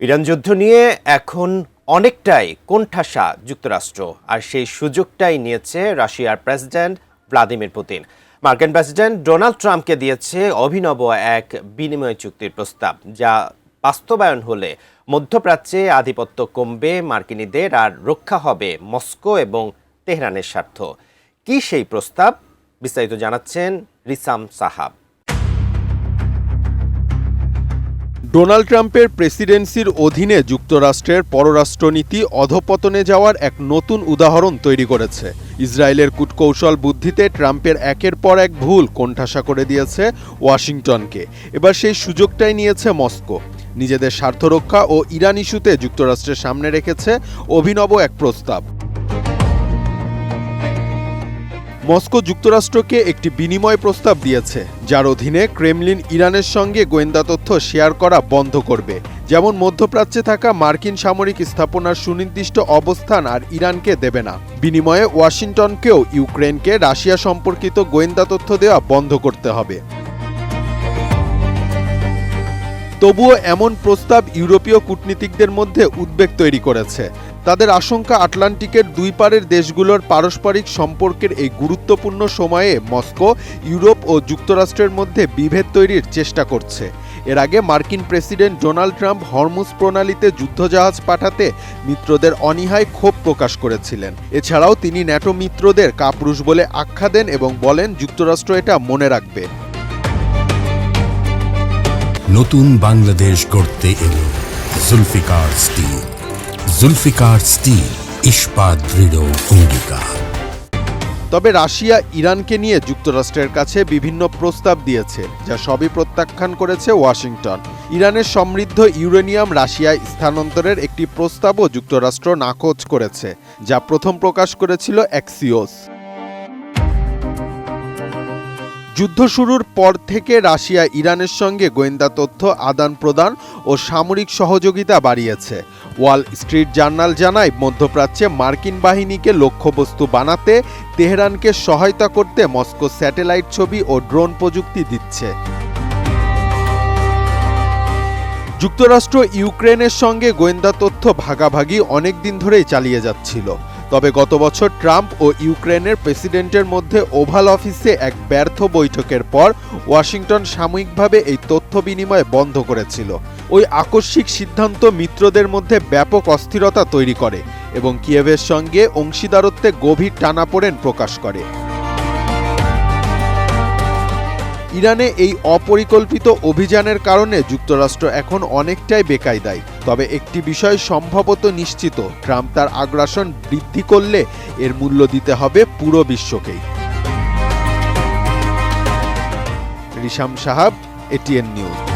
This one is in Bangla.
ইরান যুদ্ধ নিয়ে এখন অনেকটাই কোণঠাসা যুক্তরাষ্ট্র, আর সেই সুযোগটাই নিয়েছে রাশিয়ার প্রেসিডেন্ট ভ্লাদিমির পুতিন। মার্কিন প্রেসিডেন্ট ডোনাল্ড ট্রাম্পকে দিয়েছে অভিনব এক বিনিময় চুক্তির প্রস্তাব, যা বাস্তবায়ন হলে মধ্যপ্রাচ্যে আধিপত্য কমবে মার্কিনীদের, আর রক্ষা হবে মস্কো এবং তেহরানের স্বার্থ। কি সেই প্রস্তাব? বিস্তারিত জানাচ্ছেন রিসাম সাহাব। ডোনাল্ড ট্রাম্পের প্রেসিডেন্সির অধীনে যুক্তরাষ্ট্রের পররাষ্ট্রনীতি অধঃপতনে যাওয়ার এক নতুন উদাহরণ তৈরি করেছে। ইসরায়েলের কূটকৌশল বুদ্ধিতে ট্রাম্পের একের পর এক ভুল কোণঠাসা করে দিয়েছে ওয়াশিংটনকে। এবার সেই সুযোগটাই নিয়েছে মস্কো। নিজেদের স্বার্থ রক্ষা ও ইরান ইস্যুতে যুক্তরাষ্ট্রের সামনে রেখেছে অভিনব এক প্রস্তাব। মস্কো যুক্তরাষ্ট্রকে একটি বিনিময় প্রস্তাব দিয়েছে, যার অধীনে ক্রেমলিন ইরানের সঙ্গে গোয়েন্দা তথ্য শেয়ার করা বন্ধ করবে, যেমন মধ্যপ্রাচ্যে থাকা মার্কিন সামরিক স্থাপনার সুনির্দিষ্ট অবস্থান আর ইরানকে দেবে না। বিনিময়ে ওয়াশিংটনকেও ইউক্রেনকে রাশিয়া সম্পর্কিত গোয়েন্দা তথ্য দেওয়া বন্ধ করতে হবে। তবুও এমন প্রস্তাব ইউরোপীয় কূটনীতিকদের মধ্যে উদ্বেগ তৈরি করেছে। তাদের আশঙ্কা, আটলান্টিকের দুই পারের দেশগুলোর পারস্পরিক সম্পর্কের এই গুরুত্বপূর্ণ সময়ে মস্কো ইউরোপ ও যুক্তরাষ্ট্রের মধ্যে বিভেদ তৈরির চেষ্টা করছে। এর আগে মার্কিন প্রেসিডেন্ট ডোনাল্ড ট্রাম্প হরমুজ প্রণালীতে যুদ্ধজাহাজ পাঠাতে মিত্রদের অনীহায় ক্ষোভ প্রকাশ করেছিলেন। এছাড়াও তিনি ন্যাটো মিত্রদের কাপুরুষ বলে আখ্যা দেন এবং বলেন যুক্তরাষ্ট্র এটা মনে রাখবে। নতুন বাংলাদেশ গড়তে এলো জুলফিকার স্টিল। জুলফিকার স্টিল, ইস্পাত দৃঢ় অঙ্গীকার। তবে রাশিয়া ইরানকে নিয়ে যুক্তরাষ্ট্রের কাছে বিভিন্ন প্রস্তাব দিয়েছে, যা সবই প্রত্যাখ্যান করেছে ওয়াশিংটন। ইরানের সমৃদ্ধ ইউরেনিয়াম রাশিয়ায় স্থানান্তরের একটি প্রস্তাবও যুক্তরাষ্ট্র নাকচ করেছে, যা প্রথম প্রকাশ করেছিল অ্যাক্সিওস। যুদ্ধ শুরুর পর থেকে রাশিয়া ইরানের সঙ্গে গোয়েন্দা তথ্য আদান প্রদান ও সামরিক সহযোগিতা বাড়িয়েছে। ওয়াল স্ট্রিট জার্নাল জানায়, মধ্যপ্রাচ্যে মার্কিন বাহিনীকে লক্ষ্যবস্তু বানাতে তেহরানকে সহায়তা করতে মস্কো স্যাটেলাইট ছবি ও ড্রোন প্রযুক্তি দিচ্ছে। যুক্তরাষ্ট্র ইউক্রেনের সঙ্গে গোয়েন্দা তথ্য ভাগাভাগি অনেক দিন ধরেই চালিয়ে যাচ্ছিল। তবে গত বছর ট্রাম্প ও ইউক্রেনের প্রেসিডেন্টের মধ্যে ওভাল অফিসে এক ব্যর্থ বৈঠকের পর ওয়াশিংটন সাময়িকভাবে এই তথ্য বিনিময় বন্ধ করেছিল। ওই আকস্মিক সিদ্ধান্ত মিত্রদের মধ্যে ব্যাপক অস্থিরতা তৈরি করে এবং কিয়েভের সঙ্গে অংশীদারত্বে গভীর টানাপোড়েন প্রকাশ করে। ইরানে এই অপরিকল্পিত অভিযানের কারণে যুক্তরাষ্ট্র এখন অনেকটাই বেকায়দায়। তবে একটি বিষয় সম্ভবত নিশ্চিত, ট্রাম্প তার আগ্রাসন বৃদ্ধি করলে এর মূল্য দিতে হবে পুরো বিশ্বকেই। রিসাম সাহাব, এটিএন নিউজ।